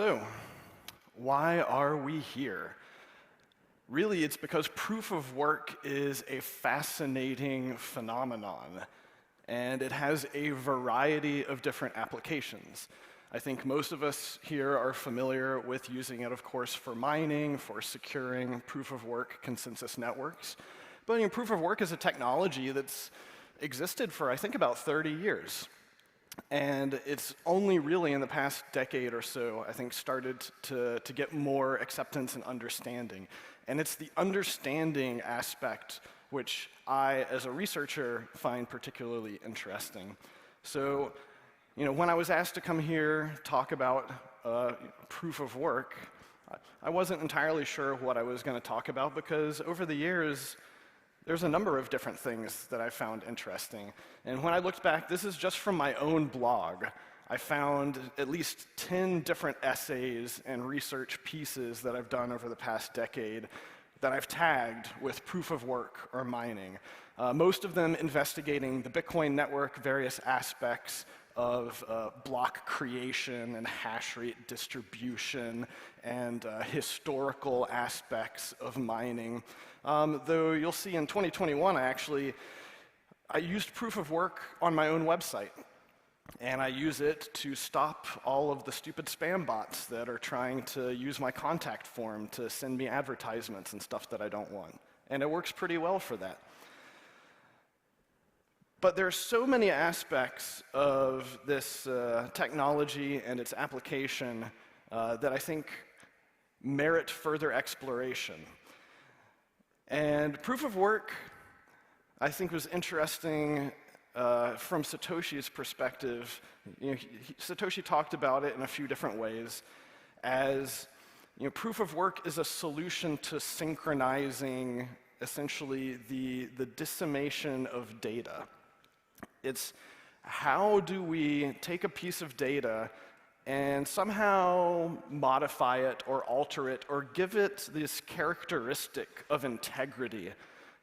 So, why are we here? Really, it's because proof of work is a fascinating phenomenon, and it has a variety of different applications. I think most of us here are familiar with using it, of course, for mining, for securing proof of work consensus networks. But proof of work is a technology that's existed for, I think, about 30 years. And it's only really in the past decade or so, I think, started to get more acceptance and understanding. And it's the understanding aspect which I, as a researcher, find particularly interesting. So, when I was asked to come here, talk about proof of work, I wasn't entirely sure what I was going to talk about because over the years, there's a number of different things that I found interesting. And when I looked back, this is just from my own blog. I found at least 10 different essays and research pieces that I've done over the past decade that I've tagged with proof of work or mining. Most of them investigating the Bitcoin network, various aspects of block creation and hashrate distribution and historical aspects of mining. Though you'll see in 2021, I used proof of work on my own website. And I use it to stop all of the stupid spam bots that are trying to use my contact form to send me advertisements and stuff that I don't want. And it works pretty well for that. But there are so many aspects of this technology and its application that I think merit further exploration. And proof of work, I think, was interesting from Satoshi's perspective. Satoshi talked about it in a few different ways as proof of work is a solution to synchronizing essentially the dissemination of data. It's how do we take a piece of data and somehow modify it or alter it or give it this characteristic of integrity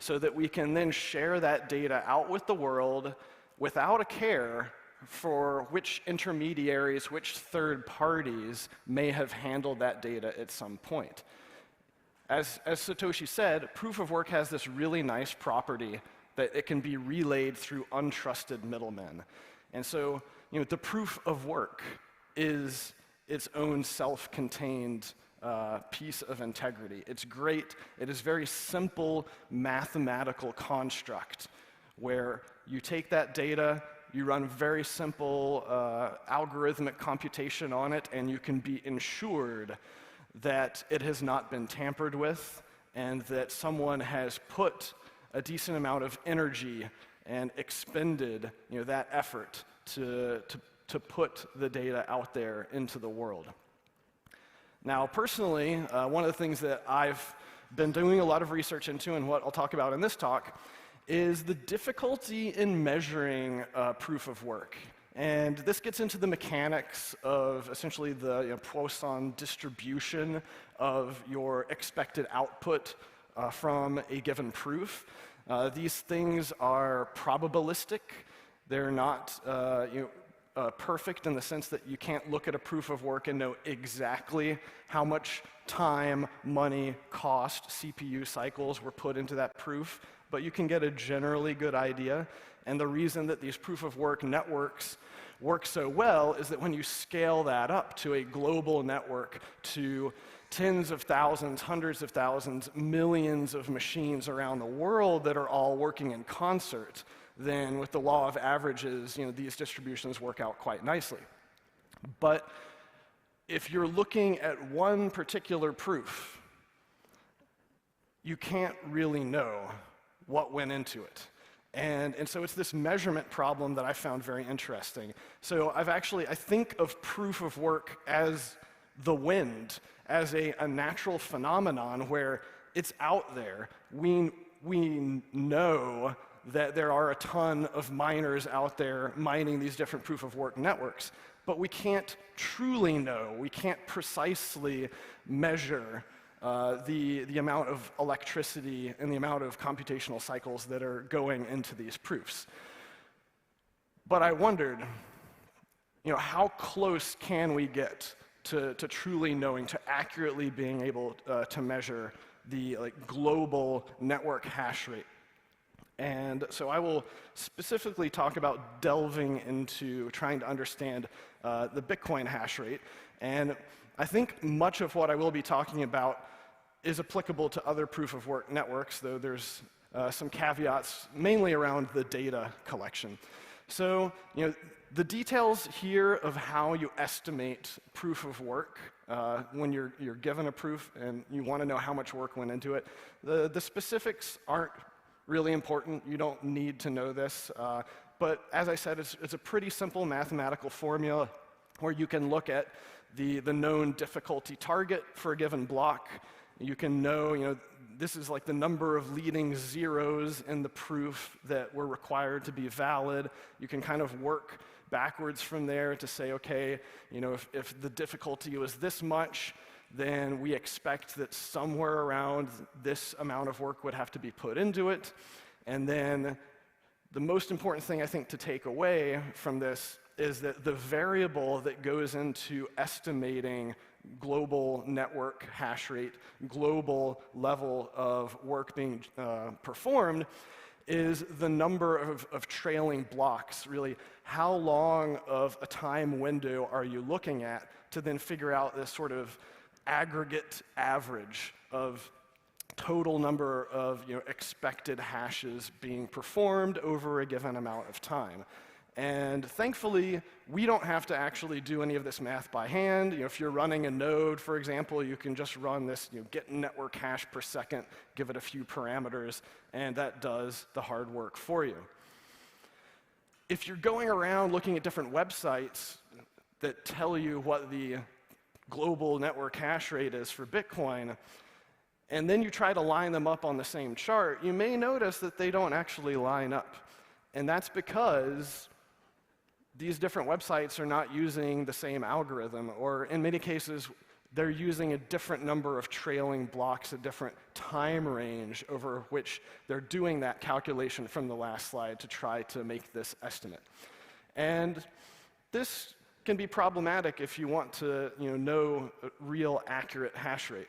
so that we can then share that data out with the world without a care for which intermediaries, which third parties may have handled that data at some point. As Satoshi said, proof of work has this really nice property that it can be relayed through untrusted middlemen. And so, the proof of work is its own self-contained piece of integrity. It's great. It is a very simple mathematical construct where you take that data, you run very simple algorithmic computation on it, and you can be ensured that it has not been tampered with and that someone has put a decent amount of energy and expended that effort to put the data out there into the world. Now, personally, one of the things that I've been doing a lot of research into and what I'll talk about in this talk is the difficulty in measuring proof of work. And this gets into the mechanics of essentially the Poisson distribution of your expected output from a given proof. These things are probabilistic. They're not perfect in the sense that you can't look at a proof of work and know exactly how much time, money, cost, CPU cycles were put into that proof, but you can get a generally good idea. And the reason that these proof of work networks work so well is that when you scale that up to a global network, to tens of thousands, hundreds of thousands, millions of machines around the world that are all working in concert, then with the law of averages, these distributions work out quite nicely. But if you're looking at one particular proof, you can't really know what went into it. And so it's this measurement problem that I found very interesting. So I think of proof of work as the wind, as a natural phenomenon where it's out there. We know that there are a ton of miners out there mining these different proof of work networks, but we can't truly know, we can't precisely measure the amount of electricity and the amount of computational cycles that are going into these proofs. But I wondered, how close can we get to truly knowing, to accurately being able to measure the global network hash rate. And so I will specifically talk about delving into trying to understand the Bitcoin hash rate. And I think much of what I will be talking about is applicable to other proof-of-work networks, though there's some caveats, mainly around the data collection. So, the details here of how you estimate proof of work when you're given a proof and you want to know how much work went into it, the specifics aren't really important. You don't need to know this. But as I said, it's a pretty simple mathematical formula where you can look at the known difficulty target for a given block. You can know, this is like the number of leading zeros in the proof that were required to be valid. You can kind of work backwards from there to say, okay, if the difficulty was this much, then we expect that somewhere around this amount of work would have to be put into it. And then the most important thing I think to take away from this is that the variable that goes into estimating global network hash rate, global level of work being performed, is the number of trailing blocks, really. How long of a time window are you looking at to then figure out this sort of aggregate average of total number of expected hashes being performed over a given amount of time. And thankfully, we don't have to actually do any of this math by hand. If you're running a node, for example, you can just run this get network hash per second, give it a few parameters, and that does the hard work for you. If you're going around looking at different websites that tell you what the global network hash rate is for Bitcoin, and then you try to line them up on the same chart, you may notice that they don't actually line up. And that's because these different websites are not using the same algorithm, or in many cases, they're using a different number of trailing blocks, a different time range over which they're doing that calculation from the last slide to try to make this estimate. And this can be problematic if you want to know a real accurate hash rate.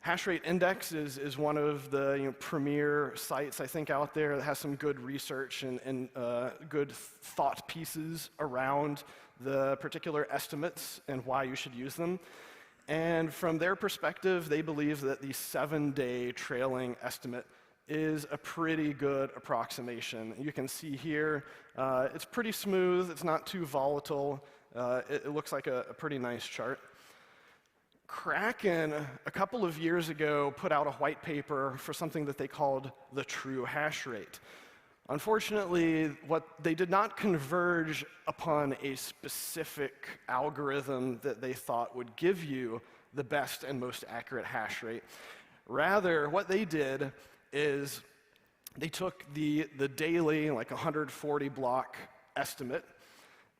Hashrate Index is one of the premier sites, I think, out there that has some good research and good thought pieces around the particular estimates and why you should use them. And from their perspective, they believe that the 7-day trailing estimate is a pretty good approximation. You can see here, it's pretty smooth, it's not too volatile, it looks like a pretty nice chart. Kraken, a couple of years ago, put out a white paper for something that they called the true hash rate. Unfortunately, they did not converge upon a specific algorithm that they thought would give you the best and most accurate hash rate. Rather, what they did is they took the daily, like 140 block estimate,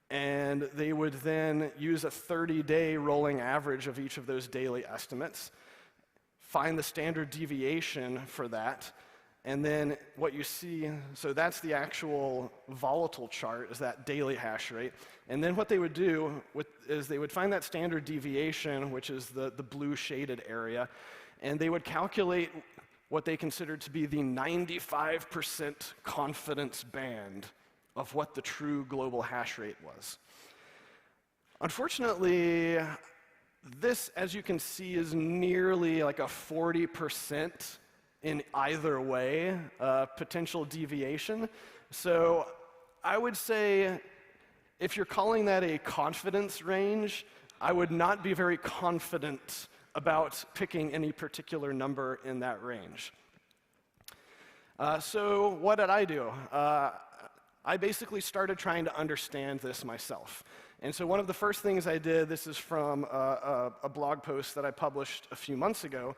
and they would then use a 30-day rolling average of each of those daily estimates, find the standard deviation for that, and then what you see, so that's the actual volatile chart, is that daily hash rate. And then what they would do is they would find that standard deviation, which is the blue shaded area, and they would calculate what they considered to be the 95% confidence band of what the true global hash rate was. Unfortunately, this, as you can see, is nearly like a 40% in either way potential deviation. So I would say if you're calling that a confidence range, I would not be very confident about picking any particular number in that range. So what did I do? I basically started trying to understand this myself. And so one of the first things I did, this is from a blog post that I published a few months ago,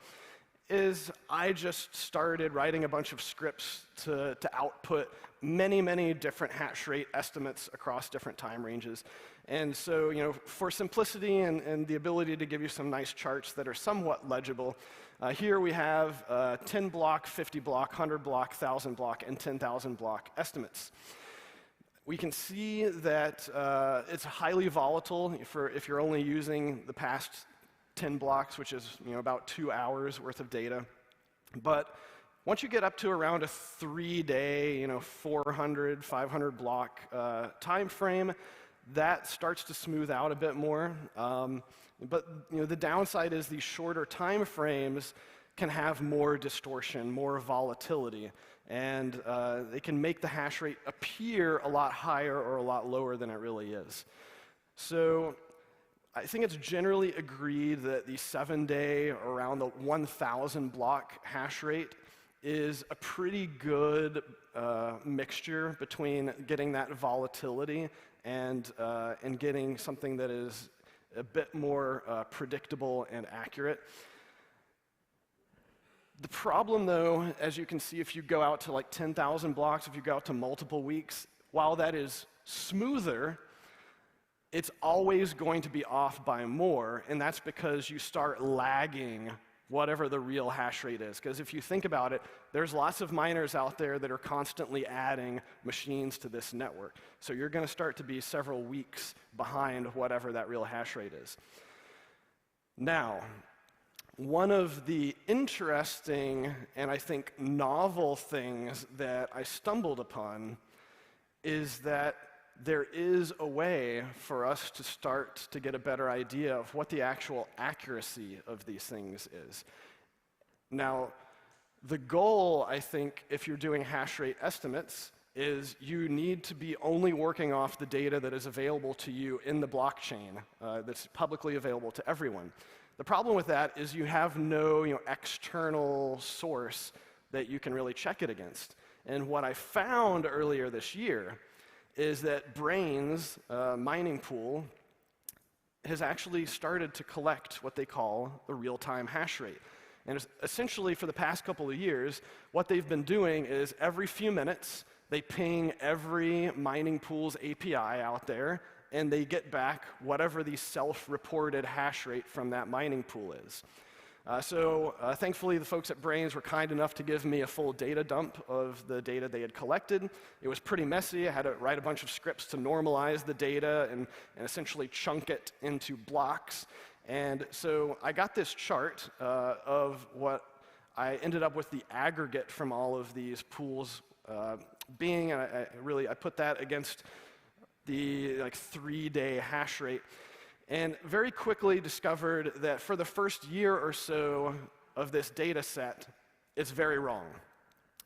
is I just started writing a bunch of scripts to output many, many different hash rate estimates across different time ranges. And so, for simplicity and the ability to give you some nice charts that are somewhat legible, here we have 10 block, 50 block, 100 block, 1,000 block, and 10,000 block estimates. We can see that it's highly volatile if you're only using the past 10 blocks, which is about 2 hours worth of data. But once you get up to around a 3-day, 400, 500 block time frame, that starts to smooth out a bit more. But the downside is these shorter time frames can have more distortion, more volatility, and they can make the hash rate appear a lot higher or a lot lower than it really is. So I think it's generally agreed that the 7-day, around the 1,000 block hash rate is a pretty good mixture between getting that volatility and getting something that is a bit more predictable and accurate. The problem, though, as you can see, if you go out to like 10,000 blocks, if you go out to multiple weeks, while that is smoother, it's always going to be off by more, and that's because you start lagging whatever the real hash rate is. Because if you think about it, there's lots of miners out there that are constantly adding machines to this network. So you're going to start to be several weeks behind whatever that real hash rate is. Now, one of the interesting and I think novel things that I stumbled upon is that there is a way for us to start to get a better idea of what the actual accuracy of these things is. Now, the goal, I think, if you're doing hash rate estimates, is you need to be only working off the data that is available to you in the blockchain, that's publicly available to everyone. The problem with that is you have no external source that you can really check it against. And what I found earlier this year is that Brain's mining pool has actually started to collect what they call the real-time hash rate. And essentially, for the past couple of years, what they've been doing is every few minutes, they ping every mining pool's API out there, and they get back whatever the self-reported hash rate from that mining pool is. Thankfully, the folks at Brains were kind enough to give me a full data dump of the data they had collected. It was pretty messy. I had to write a bunch of scripts to normalize the data and essentially chunk it into blocks. And so I got this chart of what I ended up with the aggregate from all of these pools being, and I put that against the 3-day hash rate. And very quickly discovered that for the first year or so of this data set, it's very wrong.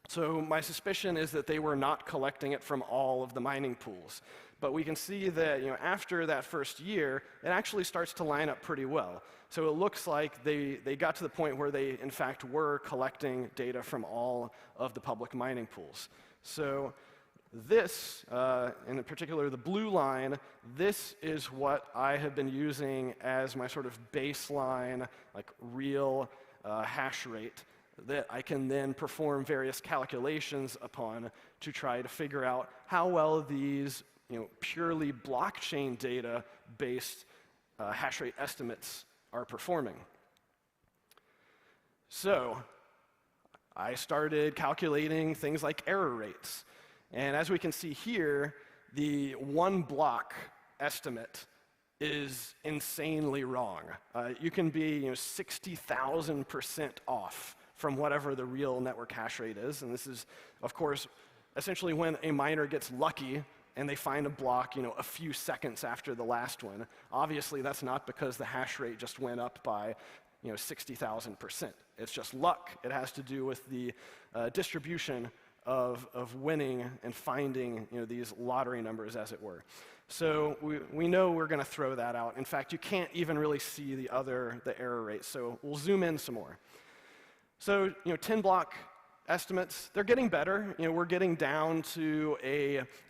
So my suspicion is that they were not collecting it from all of the mining pools. But we can see that after that first year, it actually starts to line up pretty well. So it looks like they got to the point where they, in fact, were collecting data from all of the public mining pools. So this, in particular the blue line, this is what I have been using as my sort of baseline, real hash rate that I can then perform various calculations upon to try to figure out how well these purely blockchain data-based hash rate estimates are performing. So I started calculating things like error rates. And as we can see here, the 1 block estimate is insanely wrong. You can be 60,000% off from whatever the real network hash rate is. And this is, of course, essentially when a miner gets lucky and they find a block a few seconds after the last one. Obviously, that's not because the hash rate just went up by 60,000%. It's just luck. It has to do with the distribution of winning and finding these lottery numbers, as it were. So we know we're going to throw that out. In fact, you can't even really see the error rate. So we'll zoom in some more. So 10 block estimates, they're getting better. We're getting down to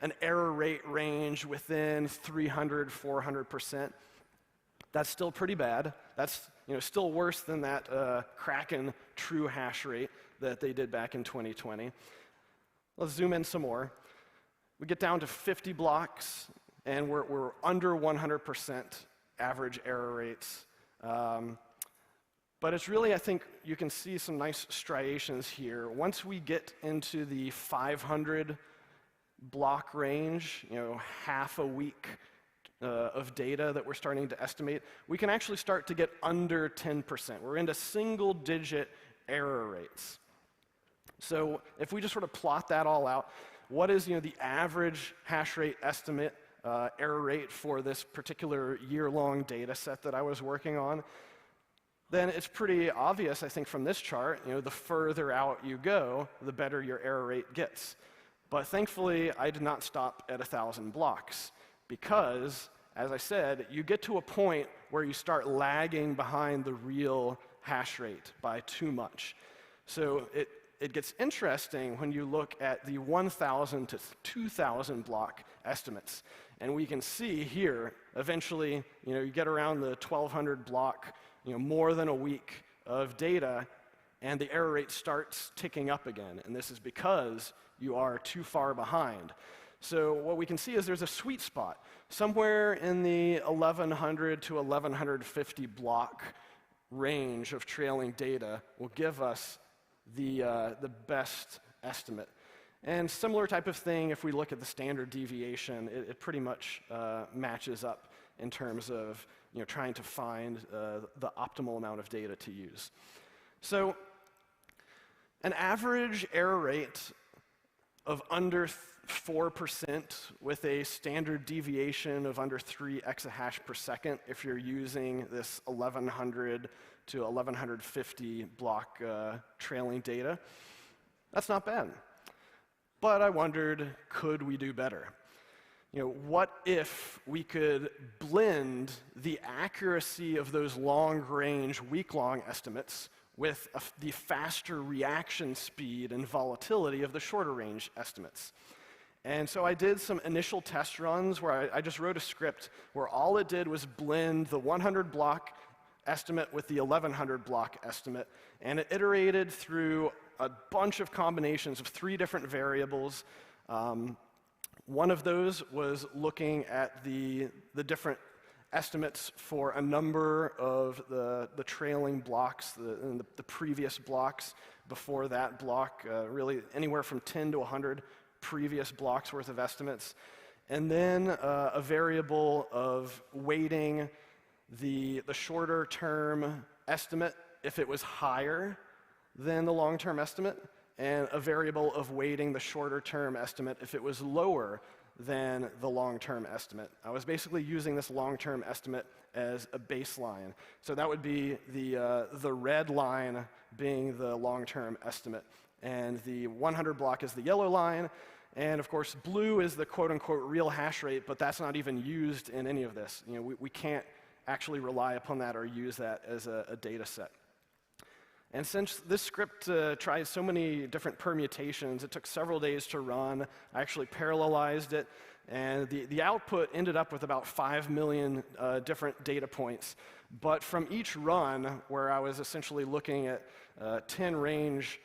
an error rate range within 300, 400%. That's still pretty bad. That's still worse than that Kraken true hash rate that they did back in 2020. Let's zoom in some more. We get down to 50 blocks, and we're under 100% average error rates. But it's really, I think, you can see some nice striations here. Once we get into the 500 block range, half a week of data that we're starting to estimate, we can actually start to get under 10%. We're into single-digit error rates. So if we just sort of plot that all out, what is the average hash rate estimate error rate for this particular year-long data set that I was working on? Then it's pretty obvious, I think, from this chart, the further out you go, the better your error rate gets. But thankfully, I did not stop at 1,000 blocks because, as I said, you get to a point where you start lagging behind the real hash rate by too much. So it gets interesting when you look at the 1,000 to 2,000 block estimates. And we can see here, eventually, you get around the 1,200 block, more than a week of data, and the error rate starts ticking up again. And this is because you are too far behind. So what we can see is there's a sweet spot. Somewhere in the 1,100 to 1,150 block range of trailing data will give us the best estimate. And similar type of thing, if we look at the standard deviation, it pretty much matches up in terms of trying to find the optimal amount of data to use. So an average error rate of under 4% with a standard deviation of under 3 exahash per second if you're using this 1,100 to 1,150 block trailing data, that's not bad. But I wondered, could we do better? What if we could blend the accuracy of those long-range, week-long estimates with the faster reaction speed and volatility of the shorter-range estimates? And so I did some initial test runs where I just wrote a script where all it did was blend the 100 block estimate with the 1,100 block estimate, and it iterated through a bunch of combinations of 3 different variables. One of those was looking at the different estimates for a number of the trailing blocks, the previous blocks before that block, really anywhere from 10 to 100 previous blocks worth of estimates. And then a variable of weighting the shorter term estimate if it was higher than the long-term estimate, and a variable of weighting the shorter term estimate if it was lower than the long-term estimate. I was basically using this long-term estimate as a baseline. So that would be the red line being the long-term estimate, and the 100 block is the yellow line, and of course blue is the quote-unquote real hash rate, but that's not even used in any of this. We can't actually rely upon that or use that as a data set. And since this script tries so many different permutations, it took several days to run. I actually parallelized it, and the output ended up with about 5 million different data points. But from each run, where I was essentially looking at 10 range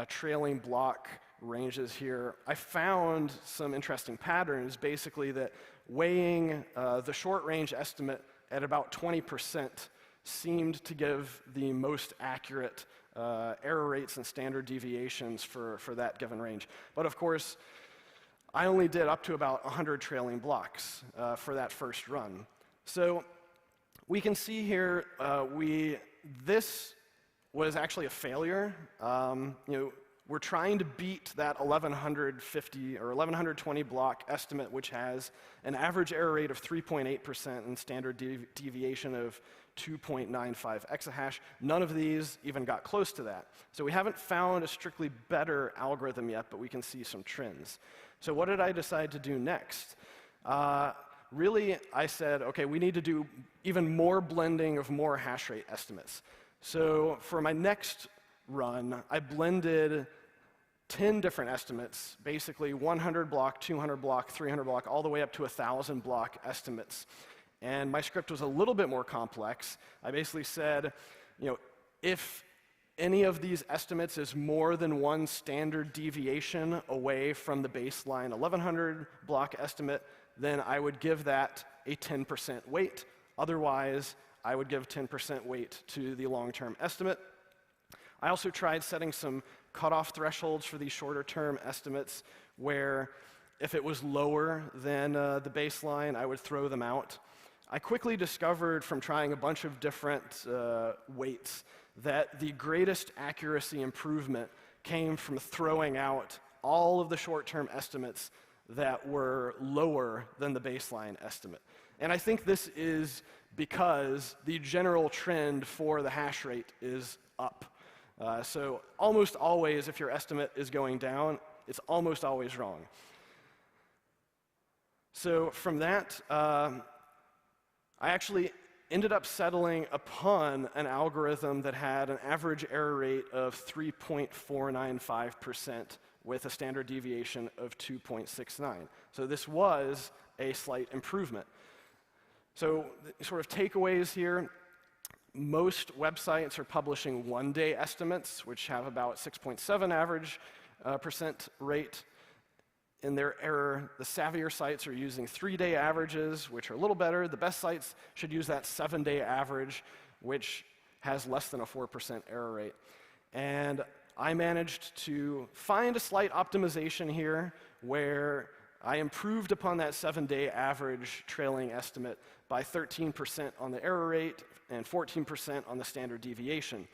trailing block ranges here, I found some interesting patterns, basically that weighing the short range estimate at about 20% seemed to give the most accurate error rates and standard deviations for that given range. But of course, I only did up to about 100 trailing blocks for that first run. So we can see here, this was actually a failure. We're trying to beat that 1,150 or 1,120 block estimate, which has an average error rate of 3.8% and standard deviation of 2.95 exahash. None of these even got close to that. So we haven't found a strictly better algorithm yet, but we can see some trends. So what did I decide to do next? Really, I said, okay, we need to do even more blending of more hash rate estimates. So for my next run, I blended 10 different estimates, basically 100 block, 200 block, 300 block, all the way up to 1,000 block estimates. And my script was a little bit more complex. I basically said, if any of these estimates is more than one standard deviation away from the baseline 1,100 block estimate, then I would give that a 10% weight. Otherwise, I would give 10% weight to the long-term estimate. I also tried setting some cutoff thresholds for these shorter-term estimates where if it was lower than the baseline, I would throw them out. I quickly discovered from trying a bunch of different weights that the greatest accuracy improvement came from throwing out all of the short-term estimates that were lower than the baseline estimate. And I think this is because the general trend for the hash rate is up. So almost always, if your estimate is going down, it's almost always wrong. So from that, I actually ended up settling upon an algorithm that had an average error rate of 3.495% with a standard deviation of 2.69. So this was a slight improvement. So sort of takeaways here, most websites are publishing one-day estimates, which have about 6.7 average percent rate in their error. The savvier sites are using 3-day averages, which are a little better. The best sites should use that 7-day average, which has less than a 4% error rate. And I managed to find a slight optimization here where I improved upon that 7-day average trailing estimate by 13% on the error rate and 14% on the standard deviation.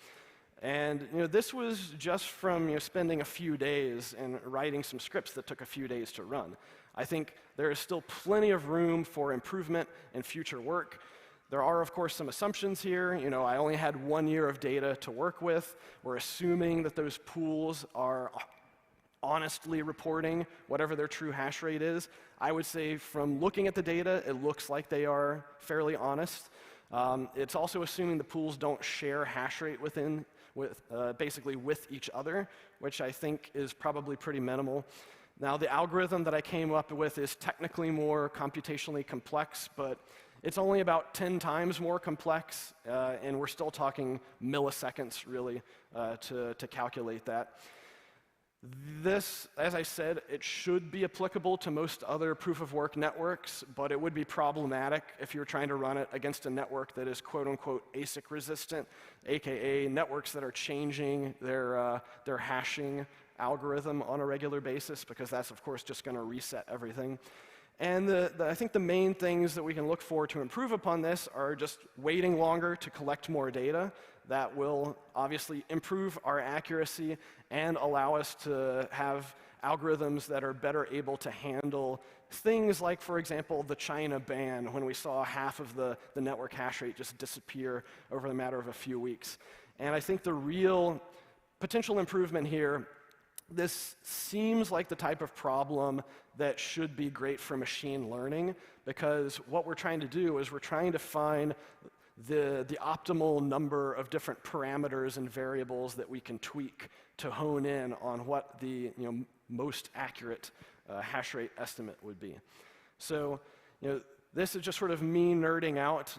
And this was just from spending a few days and writing some scripts that took a few days to run. I think there is still plenty of room for improvement in future work. There are, of course, some assumptions here. I only had 1 year of data to work with. We're assuming that those pools are honestly reporting whatever their true hash rate is. I would say from looking at the data, it looks like they are fairly honest. It's also assuming the pools don't share hash rate basically with each other, which I think is probably pretty minimal. Now, the algorithm that I came up with is technically more computationally complex, but it's only about 10 times more complex, and we're still talking milliseconds, really, to calculate that. This, as I said, it should be applicable to most other proof-of-work networks, but it would be problematic if you're trying to run it against a network that is quote-unquote ASIC resistant, aka networks that are changing their hashing algorithm on a regular basis, because that's, of course, just going to reset everything. And I think the main things that we can look for to improve upon this are just waiting longer to collect more data. That will obviously improve our accuracy and allow us to have algorithms that are better able to handle things like, for example, the China ban, when we saw half of the network hash rate just disappear over the matter of a few weeks. And I think the real potential improvement here, this seems like the type of problem that should be great for machine learning, because what we're trying to do is we're trying to find the optimal number of different parameters and variables that we can tweak to hone in on what the most accurate hash rate estimate would be. So this is just sort of me nerding out.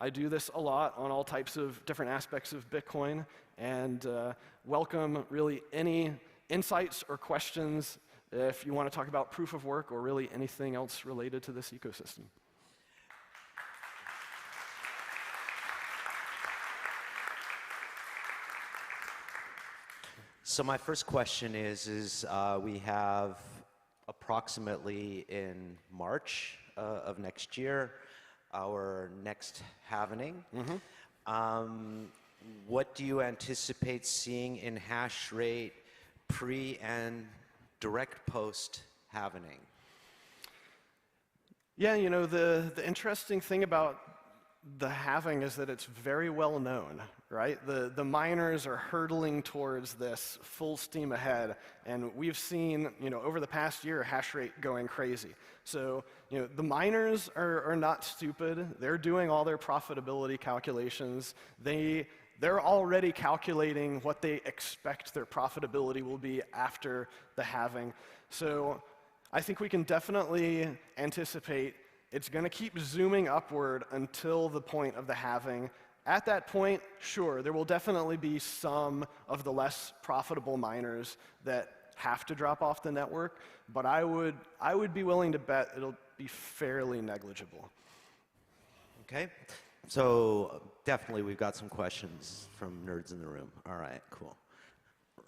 I do this a lot on all types of different aspects of Bitcoin, and welcome really any insights or questions if you want to talk about proof of work or really anything else related to this ecosystem. So my first question is we have approximately in March of next year our next halvening. What do you anticipate seeing in hash rate pre and direct post halvening? Yeah, the interesting thing about the halving is that it's very well known, right? The miners are hurtling towards this full steam ahead, and we've seen, over the past year, hash rate going crazy. So, the miners are not stupid. They're doing all their profitability calculations. They're already calculating what they expect their profitability will be after the halving. So I think we can definitely anticipate it's going to keep zooming upward until the point of the halving. At that point, sure, there will definitely be some of the less profitable miners that have to drop off the network, but I would be willing to bet it'll be fairly negligible. Okay. So definitely we've got some questions from nerds in the room. All right, cool.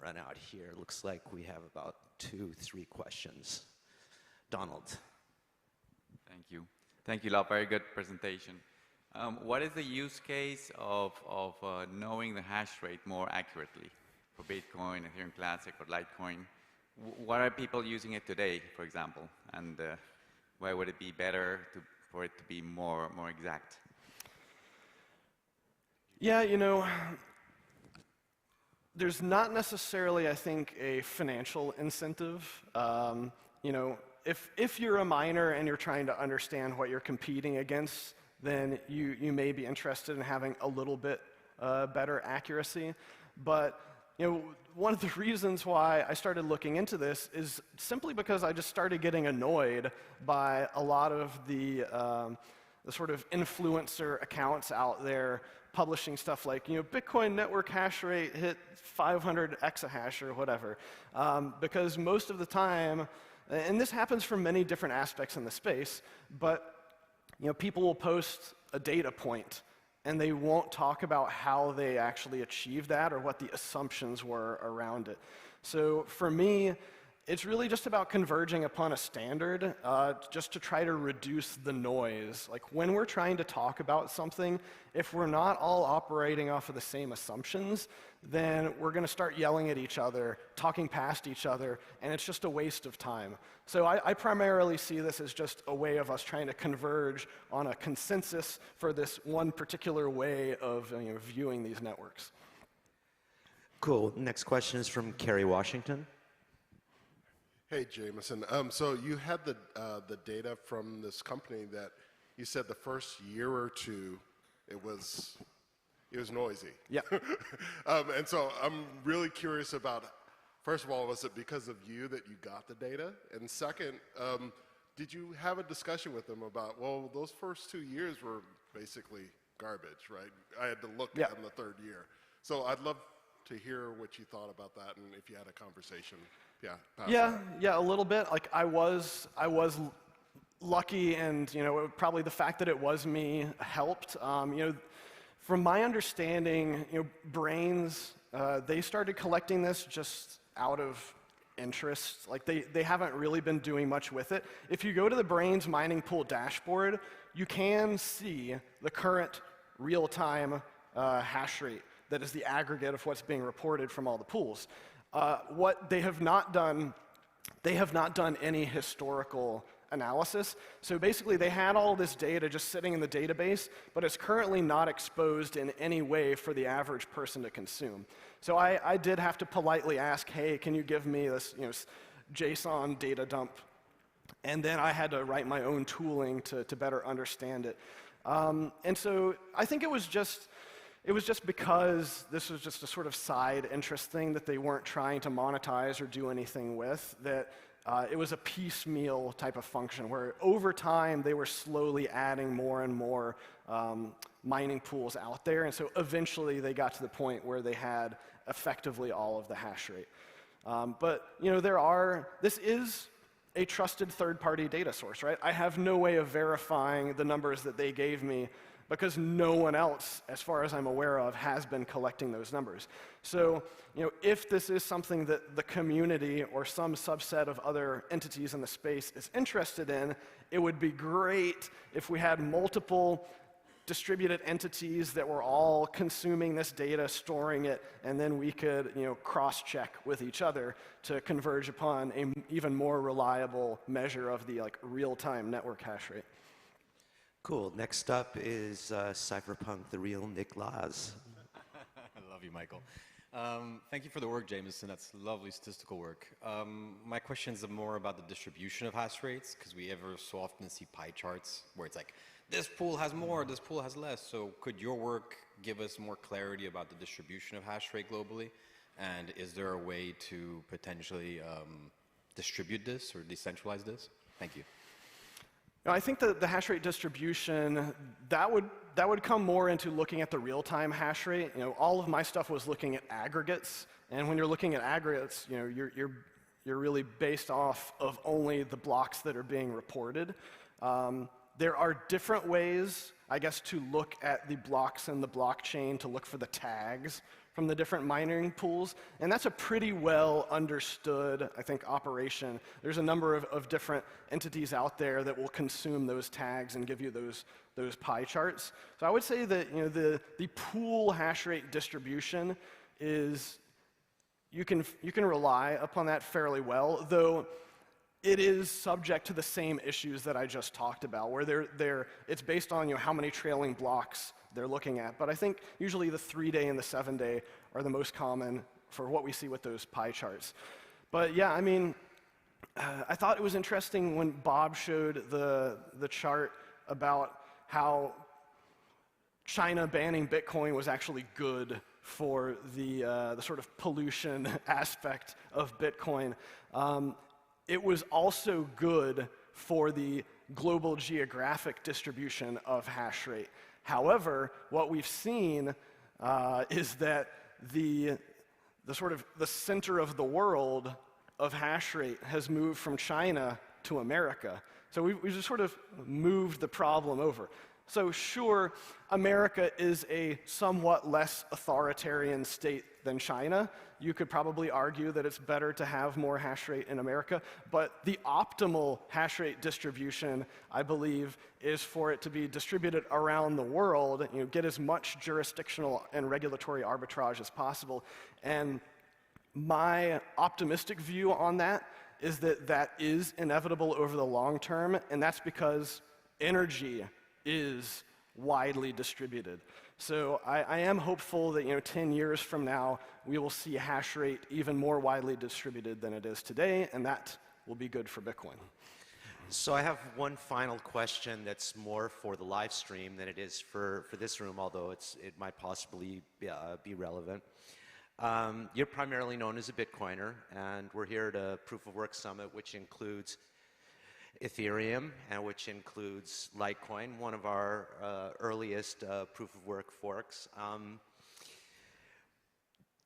Run out here. Looks like we have about 2-3 questions. Donald. Thank you. Thank you, Lau. Very good presentation. What is the use case of knowing the hash rate more accurately for Bitcoin, Ethereum Classic, or Litecoin? What are people using it today, for example? And why would it be better for it to be more exact? Yeah, there's not necessarily, I think, a financial incentive. If you're a miner and you're trying to understand what you're competing against, then you may be interested in having a little bit better accuracy. But one of the reasons why I started looking into this is simply because I just started getting annoyed by a lot of the sort of influencer accounts out there publishing stuff like, Bitcoin network hash rate hit 500 exahash or whatever. Because most of the time, and this happens for many different aspects in the space, but people will post a data point and they won't talk about how they actually achieved that or what the assumptions were around it. So for me, it's really just about converging upon a standard just to try to reduce the noise. Like when we're trying to talk about something, if we're not all operating off of the same assumptions, then we're going to start yelling at each other, talking past each other, and it's just a waste of time. So I primarily see this as just a way of us trying to converge on a consensus for this one particular way of viewing these networks. Cool. Next question is from Kerry Washington. Hey, Jameson. So you had the data from this company that you said the first year or two it was noisy. Yeah. And so I'm really curious about, first of all, was it because of you that you got the data? And second, did you have a discussion with them about, well, those first 2 years were basically garbage, right? I had to look Yeah. in the third year. So I'd love to hear what you thought about that and if you had a conversation. Yeah, a little bit. Like I was lucky, and probably the fact that it was me helped. From my understanding, Brains they started collecting this just out of interest. Like they haven't really been doing much with it. If you go to the Brains mining pool dashboard, you can see the current real-time hash rate that is the aggregate of what's being reported from all the pools. What they have not done any historical analysis. So basically, they had all this data just sitting in the database, but it's currently not exposed in any way for the average person to consume. So I did have to politely ask, hey, can you give me this JSON data dump? And then I had to write my own tooling to better understand it. And so I think it was just because this was just a sort of side interest thing that they weren't trying to monetize or do anything with, that it was a piecemeal type of function where over time they were slowly adding more and more mining pools out there. And so eventually they got to the point where they had effectively all of the hash rate. But this is a trusted third-party data source, right? I have no way of verifying the numbers that they gave me because no one else, as far as I'm aware of, has been collecting those numbers. So, if this is something that the community or some subset of other entities in the space is interested in, it would be great if we had multiple distributed entities that were all consuming this data, storing it, and then we could, cross-check with each other to converge upon an even more reliable measure of the real-time network hash rate. Cool. Next up is Cypherpunk, the real Nick Laz. I love you, Michael. Thank you for the work, Jameson. That's lovely statistical work. My question is more about the distribution of hash rates, because we ever so often see pie charts where it's like, this pool has more, this pool has less. So could your work give us more clarity about the distribution of hash rate globally? And is there a way to potentially distribute this or decentralize this? Thank you. I think the hash rate distribution, that would come more into looking at the real-time hash rate. All of my stuff was looking at aggregates, and when you're looking at aggregates, you're really based off of only the blocks that are being reported. There are different ways, I guess, to look at the blocks in the blockchain to look for the tags from the different mining pools, and that's a pretty well understood, I think, operation. There's a number of different entities out there that will consume those tags and give you those pie charts. So I would say that the pool hash rate distribution is, you can rely upon that fairly well, though it is subject to the same issues that I just talked about, where it's based on how many trailing blocks they're looking at. But I think usually the 3-day and the 7-day are the most common for what we see with those pie charts. But yeah, I mean, I thought it was interesting when Bob showed the chart about how China banning Bitcoin was actually good for the sort of pollution aspect of Bitcoin. It was also good for the global geographic distribution of hash rate. However, what we've seen is that the center of the world of hash rate has moved from China to America. So we've just sort of moved the problem over. So sure, America is a somewhat less authoritarian state than China. You could probably argue that it's better to have more hash rate in America, but the optimal hash rate distribution, I believe, is for it to be distributed around the world, get as much jurisdictional and regulatory arbitrage as possible. And my optimistic view on that is that that is inevitable over the long term, and that's because energy is widely distributed. So I am hopeful that 10 years from now, we will see hash rate even more widely distributed than it is today, and that will be good for Bitcoin. So I have one final question that's more for the live stream than it is for this room, although it might possibly be relevant. You're primarily known as a Bitcoiner, and we're here at a Proof of Work Summit, which includes Ethereum, and which includes Litecoin, one of our earliest proof of work forks.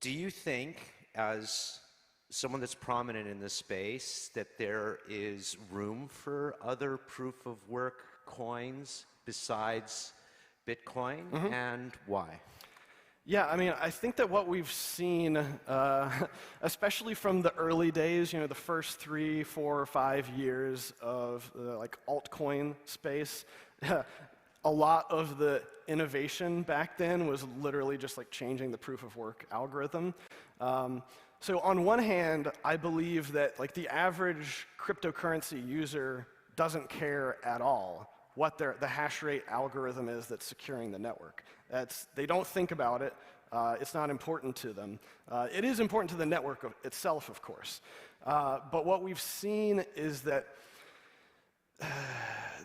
Do you think, as someone that's prominent in this space, that there is room for other proof of work coins besides Bitcoin, and why? Yeah, I mean, I think that what we've seen, especially from the early days, the first 3, 4, or 5 years of like altcoin space, a lot of the innovation back then was literally just like changing the proof of work algorithm. So on one hand, I believe that like the average cryptocurrency user doesn't care at all what the hash rate algorithm is that's securing the network. They don't think about it. It's not important to them. It is important to the network itself, of course. But what we've seen is that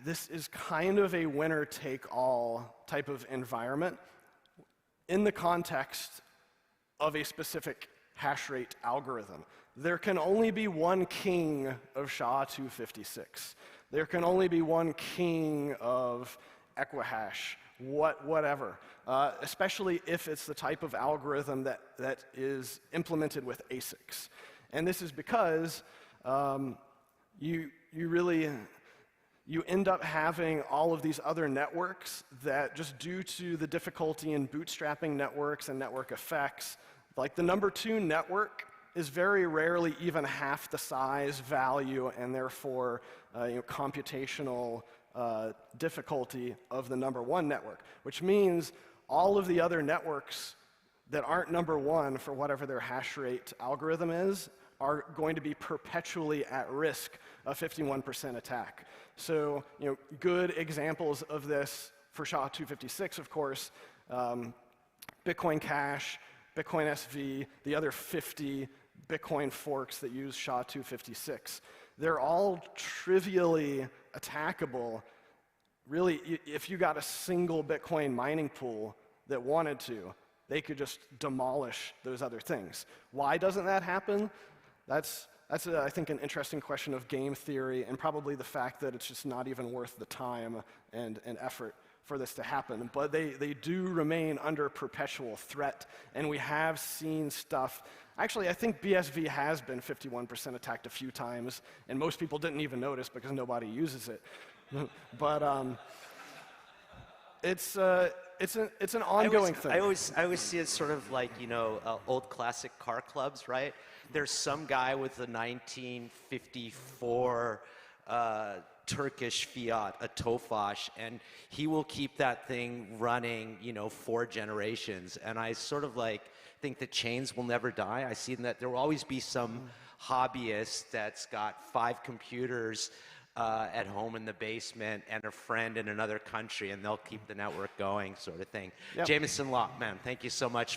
this is kind of a winner-take-all type of environment in the context of a specific hash rate algorithm. There can only be one king of SHA-256. There can only be one king of Equihash, whatever, especially if it's the type of algorithm that is implemented with ASICs. And this is because you end up having all of these other networks that, just due to the difficulty in bootstrapping networks and network effects, like the number 2 network is very rarely even half the size, value, and therefore computational difficulty of the number 1 network, which means all of the other networks that aren't number 1 for whatever their hash rate algorithm is are going to be perpetually at risk of 51% attack. So good examples of this for SHA-256, of course, Bitcoin Cash, Bitcoin SV, the other 50 Bitcoin forks that use SHA-256. They're all trivially attackable. Really, if you got a single Bitcoin mining pool that wanted to, they could just demolish those other things. Why doesn't that happen? That's I think, an interesting question of game theory, and probably the fact that it's just not even worth the time and effort for this to happen. But they do remain under perpetual threat, and we have seen stuff. Actually, I think BSV has been 51% attacked a few times, and most people didn't even notice because nobody uses it. But it's an ongoing thing. I always see it sort of like, you know, old classic car clubs, right? There's some guy with a 1954 Turkish Fiat, a Tofaş, and he will keep that thing running, you know, 4 generations. And I sort of like think the chains will never die. I see that there will always be some hobbyist that's got 5 computers at home in the basement and a friend in another country, and they'll keep the network going, sort of thing. Yep. Jameson Lopp, man, thank you so much